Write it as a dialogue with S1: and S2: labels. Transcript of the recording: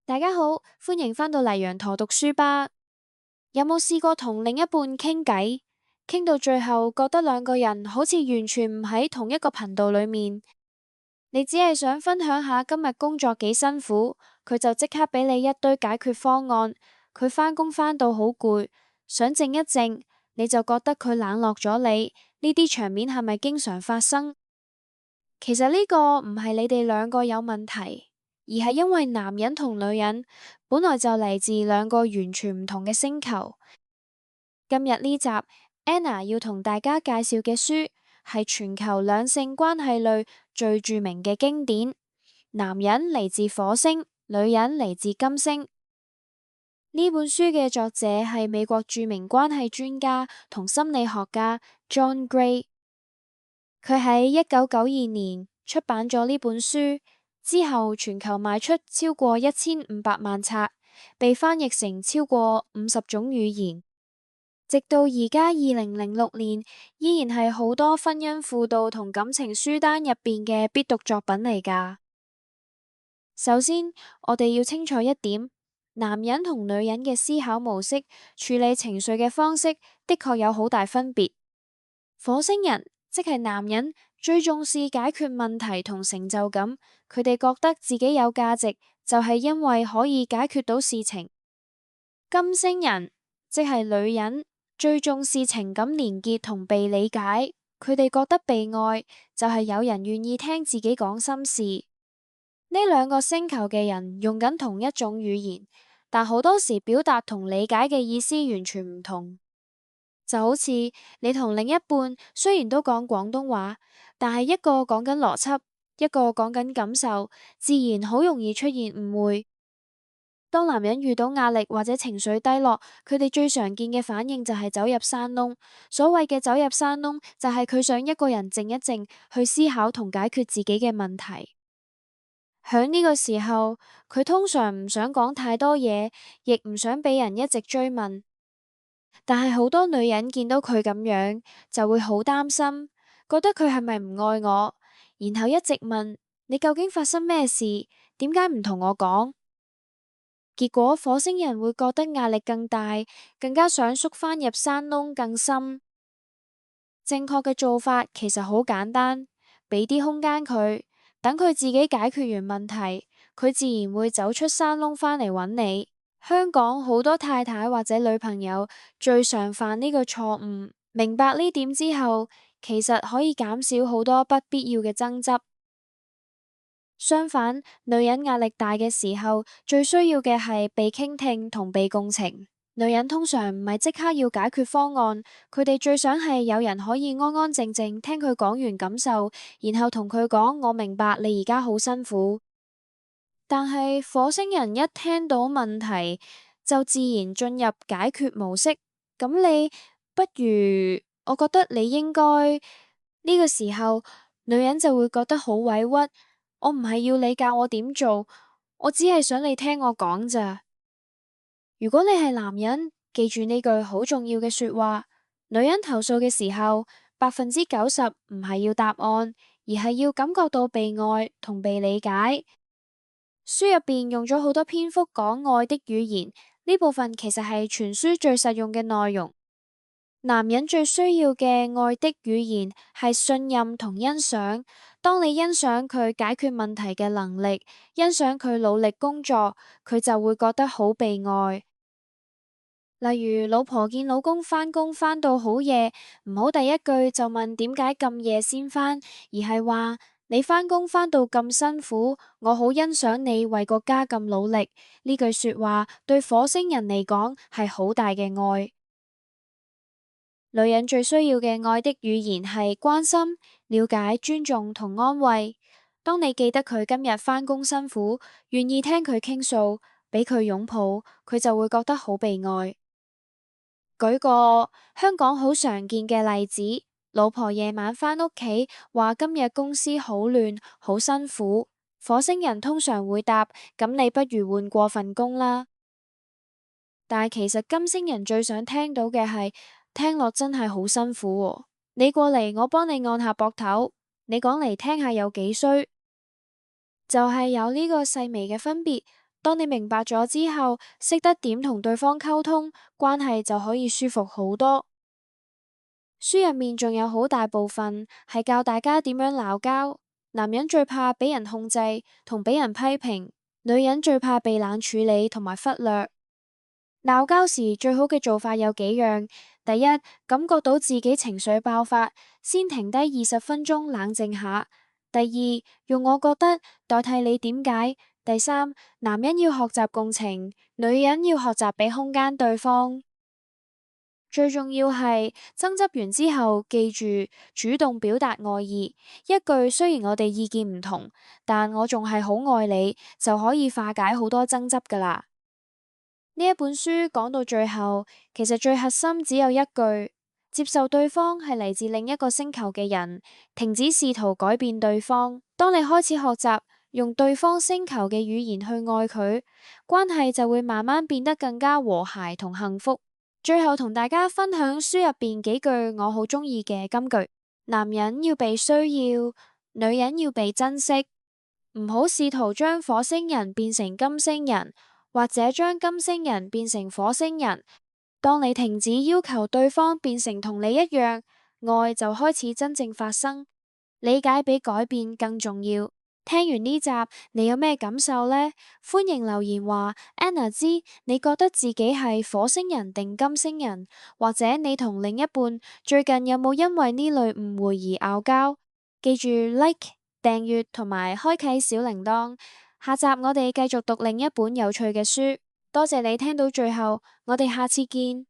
S1: 大家好，歡迎返到嚟羊駝讀書吧。有冇試過同另一半傾偈，傾到最後覺得兩個人好似完全唔喺同一個頻道裏面？你只係想分享下今日工作幾辛苦，佢就即刻俾你一堆解決方案。佢返工返到好攰，想靜一靜，你就覺得佢冷落咗你。呢啲場面係咪經常發生？其實呢個唔係你哋兩個有問題，而係因為男人同女人本來就嚟自兩個完全唔同嘅星球。今日呢集 Anna 要同大家介紹嘅書係全球兩性關係類最著名嘅經典。男人嚟自火星，女人嚟自金星。呢本書嘅作者係美國著名關係專家同心理學家 John Gray。佢喺1992年出版咗呢本書之後，全球賣出超過1500萬冊，被翻譯成超過50種語言。直到而家2006年，依然係好多婚姻輔導同感情書單入邊嘅必讀作品嚟㗎。首先，我哋要清楚一點，男人同女人嘅思考模式、處理情緒嘅方式的確有好大分別。火星人，即係男人，最重視解決問題同成就感，佢哋覺得自己有價值，就係因為可以解決到事情。金星人，即係女人，最重視情感連結同被理解，佢哋覺得被愛就係有人願意聽自己講心事。呢兩個星球嘅人用緊同一種語言，但好多時表達同理解嘅意思完全唔同。就好似你同另一半雖然都講廣東話，但係一個講緊邏輯，一個講緊感受，自然好容易出現誤會。當男人遇到壓力或者情緒低落，佢哋最常見嘅反應就係走入山窿。所謂嘅走入山窿，就係佢想一個人靜一靜，去思考同解決自己嘅問題。響呢個時候，佢通常唔想講太多嘢，亦唔想俾人一直追問。但係好多女人見到佢咁樣，就會好擔心，覺得佢係咪唔愛我，然後一直問你究竟發生咩事，點解唔同我講？結果火星人會覺得壓力更大，更加想縮返入山窿更深。正確嘅做法其實好簡單，俾啲空間佢，等佢自己解決完問題，佢自然會走出山窿返嚟揾你。香港好多太太或者女朋友最常犯呢個錯誤，明白呢點之後，其實可以減少好多不必要嘅爭執。相反，女人壓力大嘅時候，最需要嘅係被傾聽同被共情。女人通常唔係即刻要解決方案，佢哋最想係有人可以安安靜靜聽佢講完感受，然後同佢講，我明白你而家好辛苦。但係火星人一聽到問題就自然進入解決模式，咁你不如，我覺得你應該，呢個時候，女人就會覺得好委屈。我唔係要你教我點做，我只係想你聽我講咋。如果你係男人，記住呢句好重要嘅說話，女人投訴嘅時候，90%唔係要答案，而係要感覺到被愛同被理解。書入邊用咗好多篇幅講愛的語言，呢部分其實係全書最實用嘅內容。男人最需要嘅愛的語言係信任同欣賞。當你欣賞佢解決問題嘅能力，欣賞佢努力工作，佢就會覺得好被愛。例如，老婆見老公返工返到好夜，唔好第一句就問點解咁夜先返，而係話，你返工返到咁辛苦，我好欣賞你為個家咁努力。呢句說話對火星人嚟講係好大嘅愛。女人最需要嘅愛的語言係關心、了解、尊重同安慰。當你記得佢今日返工辛苦，願意聽佢傾訴，俾佢擁抱，佢就會覺得好被愛。舉個香港好常見嘅例子，老婆夜晚返屋企話今日公司好亂，好辛苦。火星人通常會答，咁你不如換過份工啦。但係其實金星人最想聽到嘅係，聽落真係好辛苦喎。你過嚟，我幫你按下膊頭，你講嚟聽下有幾衰。就係有呢個細微嘅分別，當你明白咗之後，識得點同對方溝通，關係就可以舒服好多。書入面仲有好大部分係教大家點樣鬧交。男人最怕俾人控制同俾人批評，女人最怕被冷處理同埋忽略。鬧交時最好嘅做法有幾樣：第一，感覺到自己情緒爆發，先停低20分鐘冷靜下；第二，用我覺得代替你點解；第三，男人要學習共情，女人要學習俾空間對方。最重要係爭執完之後，記住主動表達愛意。一句雖然我哋意見唔同，但我仲係好愛你，就可以化解好多爭執㗎喇。呢一本書講到最後，其實最核心只有一句：接受對方係嚟自另一個星球嘅人，停止試圖改變對方。當你開始學習用對方星球嘅語言去愛佢，關係就會慢慢變得更加和諧同幸福。最後同大家分享書入邊幾句我好鍾意嘅金句：男人要被需要，女人要被珍惜。唔好試圖將火星人變成金星人，或者將金星人變成火星人。當你停止要求對方變成同你一樣，愛就開始真正發生。理解比改變更重要。聽完呢集，你有咩感受呢？歡迎留言話 Anna 知你覺得自己係火星人定金星人，或者你同另一半最近有冇因為呢類誤會而拗交？記住 like、訂閱同埋開啟小鈴鐺。下集我哋繼續讀另一本有趣嘅書。多謝你聽到最後，我哋下次見。